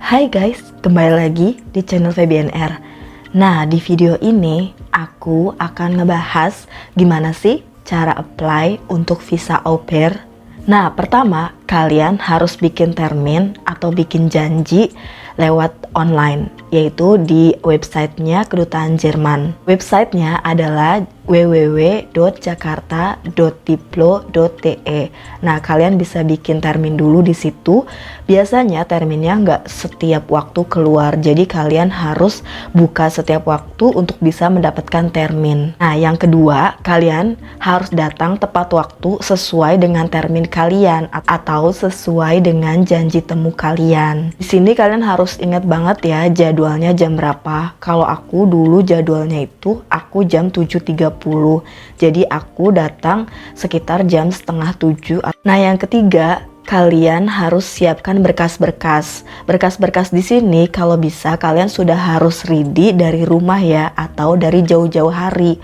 Hai guys, kembali lagi di channel VBNR. Nah, di video ini aku akan ngebahas gimana sih cara apply untuk visa au pair. Nah, pertama kalian harus bikin termin atau bikin janji lewat online, yaitu di websitenya Kedutaan Jerman. Websitenya adalah www.jakarta.diplo.de. Nah, kalian bisa bikin termin dulu di situ. Biasanya terminnya nggak setiap waktu keluar, jadi kalian harus buka setiap waktu untuk bisa mendapatkan termin. Nah, yang kedua, kalian harus datang tepat waktu sesuai dengan termin kalian atau sesuai dengan janji temu kalian. Di sini kalian harus ingat banget ya jadwalnya jam berapa. Kalau aku dulu jadwalnya itu aku jam 7.30. Jadi aku datang sekitar jam setengah 7. Nah, yang ketiga, kalian harus siapkan berkas-berkas. Berkas-berkas di sini kalau bisa kalian sudah harus ready dari rumah ya, atau dari jauh-jauh hari.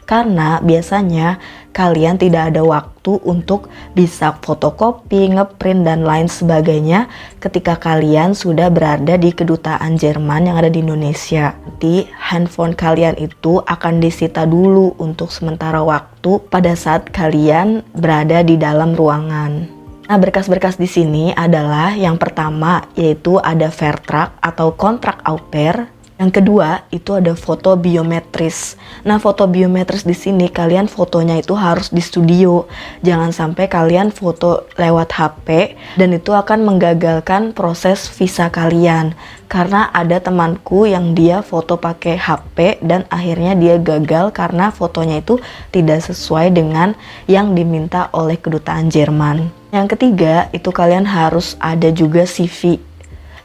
Karena biasanya kalian tidak ada waktu untuk bisa fotokopi, ngeprint, dan lain sebagainya ketika kalian sudah berada di Kedutaan Jerman yang ada di Indonesia. Nanti handphone kalian itu akan disita dulu untuk sementara waktu pada saat kalian berada di dalam ruangan. Nah, berkas-berkas di sini adalah yang pertama yaitu ada Vertrag atau kontrak au pair. Yang kedua itu ada foto biometris. Nah, foto biometris di sini kalian fotonya itu harus di studio. Jangan sampai kalian foto lewat HP dan itu akan menggagalkan proses visa kalian. Karena ada temanku yang dia foto pakai HP dan akhirnya dia gagal karena fotonya itu tidak sesuai dengan yang diminta oleh Kedutaan Jerman. Yang ketiga itu kalian harus ada juga CV.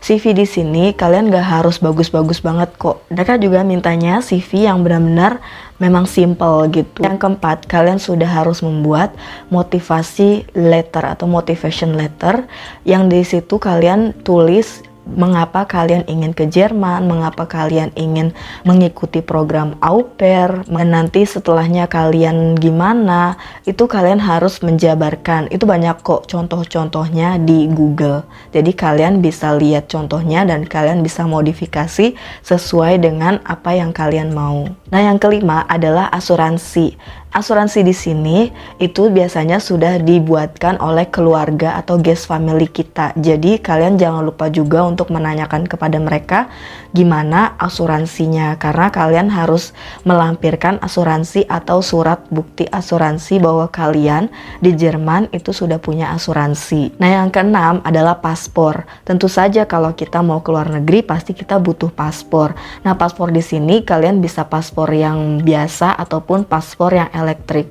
CV di sini kalian gak harus bagus-bagus banget kok. Mereka juga mintanya CV yang benar-benar memang simple gitu. Yang keempat, kalian sudah harus membuat motivasi letter atau motivation letter yang di situ kalian tulis mengapa kalian ingin ke Jerman, mengapa kalian ingin mengikuti program au pair, nanti setelahnya kalian gimana, itu kalian harus menjabarkan. Itu banyak kok contoh-contohnya di Google. Jadi kalian bisa lihat contohnya dan kalian bisa modifikasi sesuai dengan apa yang kalian mau. Nah, yang kelima adalah asuransi. Asuransi di sini itu biasanya sudah dibuatkan oleh keluarga atau guest family kita. Jadi kalian jangan lupa juga untuk menanyakan kepada mereka gimana asuransinya, karena kalian harus melampirkan asuransi atau surat bukti asuransi bahwa kalian di Jerman itu sudah punya asuransi. Nah, yang keenam adalah paspor. Tentu saja kalau kita mau ke luar negeri pasti kita butuh paspor. Nah, paspor di sini kalian bisa paspor yang biasa ataupun paspor yang elektrik.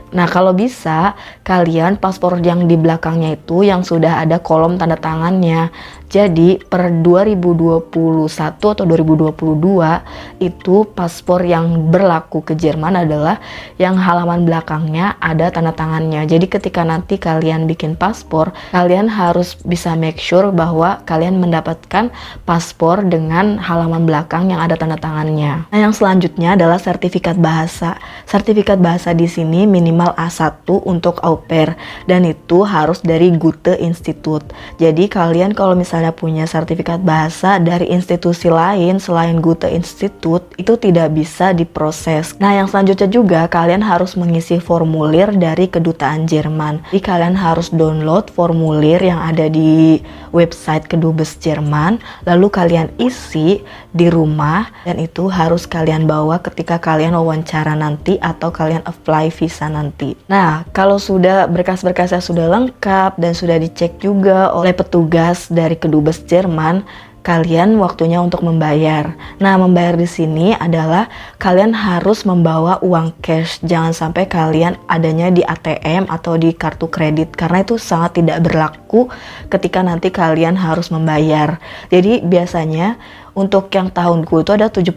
Nah, kalau bisa kalian paspor yang di belakangnya itu yang sudah ada kolom tanda tangannya. Jadi per 2021 atau 2022 itu paspor yang berlaku ke Jerman adalah yang halaman belakangnya ada tanda tangannya. Jadi ketika nanti kalian bikin paspor, kalian harus bisa make sure bahwa kalian mendapatkan paspor dengan halaman belakang yang ada tanda tangannya. Nah, yang selanjutnya adalah sertifikat bahasa. Sertifikat bahasa di sini minimal A1 untuk au pair dan itu harus dari Goethe Institute. Jadi kalian kalau misalnya punya sertifikat bahasa dari institusi lain selain Goethe Institute itu tidak bisa diproses. Nah, yang selanjutnya juga kalian harus mengisi formulir dari Kedutaan Jerman. Jadi kalian harus download formulir yang ada di website Kedubes Jerman, lalu kalian isi di rumah dan itu harus kalian bawa ketika kalian wawancara nanti atau kalian apply visa nanti. Nah, kalau sudah berkas-berkasnya sudah lengkap dan sudah dicek juga oleh petugas dari Kedubes Jerman, kalian waktunya untuk membayar. Nah, membayar di sini adalah kalian harus membawa uang cash. Jangan sampai kalian adanya di ATM atau di kartu kredit karena itu sangat tidak berlaku ketika nanti kalian harus membayar. Jadi biasanya untuk yang tahunku itu ada 75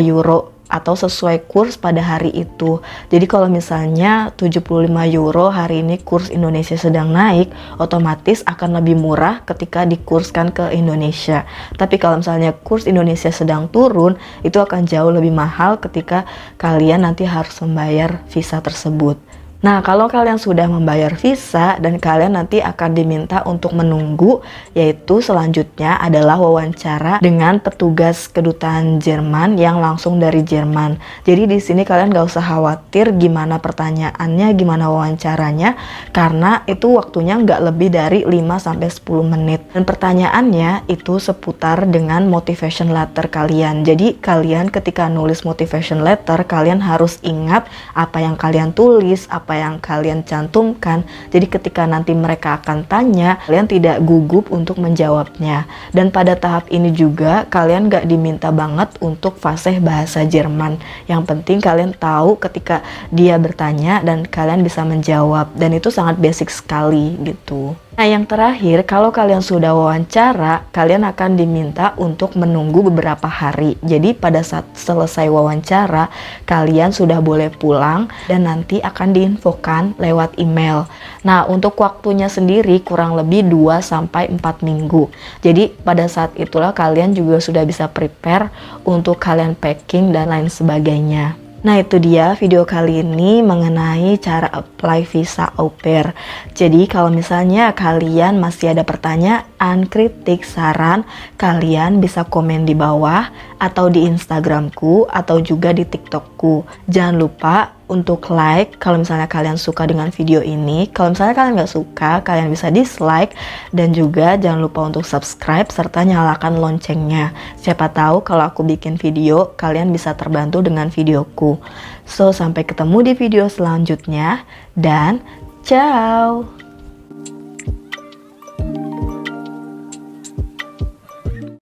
euro atau sesuai kurs pada hari itu. Jadi kalau misalnya 75 euro hari ini kurs Indonesia sedang naik, otomatis akan lebih murah ketika dikurskan ke Indonesia. Tapi kalau misalnya kurs Indonesia sedang turun, itu akan jauh lebih mahal ketika kalian nanti harus membayar visa tersebut. Nah, kalau kalian sudah membayar visa dan kalian nanti akan diminta untuk menunggu, yaitu selanjutnya adalah wawancara dengan petugas kedutaan Jerman yang langsung dari Jerman. Jadi di sini kalian gak usah khawatir gimana pertanyaannya, gimana wawancaranya, karena itu waktunya nggak lebih dari 5-10 menit. Dan pertanyaannya itu seputar dengan motivation letter kalian. Jadi kalian ketika nulis motivation letter, kalian harus ingat apa yang kalian tulis, apa yang kalian cantumkan. Jadi ketika nanti mereka akan tanya, kalian tidak gugup untuk menjawabnya. Dan pada tahap ini juga kalian gak diminta banget untuk fasih bahasa Jerman. Yang penting kalian tahu ketika dia bertanya dan kalian bisa menjawab, dan itu sangat basic sekali gitu. Nah, yang terakhir, kalau kalian sudah wawancara, kalian akan diminta untuk menunggu beberapa hari. Jadi pada saat selesai wawancara, kalian sudah boleh pulang dan nanti akan diinfokan lewat email. Nah, untuk waktunya sendiri kurang lebih 2-4 minggu. Jadi pada saat itulah kalian juga sudah bisa prepare untuk kalian packing dan lain sebagainya. Nah, itu dia video kali ini mengenai cara apply visa au pair. Jadi kalau misalnya kalian masih ada pertanyaan, kritik, saran, kalian bisa komen di bawah atau di Instagramku atau juga di TikTokku. Jangan lupa untuk like kalau misalnya kalian suka dengan video ini. Kalau misalnya kalian nggak suka, kalian bisa dislike. Dan juga jangan lupa untuk subscribe serta nyalakan loncengnya. Siapa tahu kalau aku bikin video, kalian bisa terbantu dengan videoku. So, sampai ketemu di video selanjutnya dan ciao!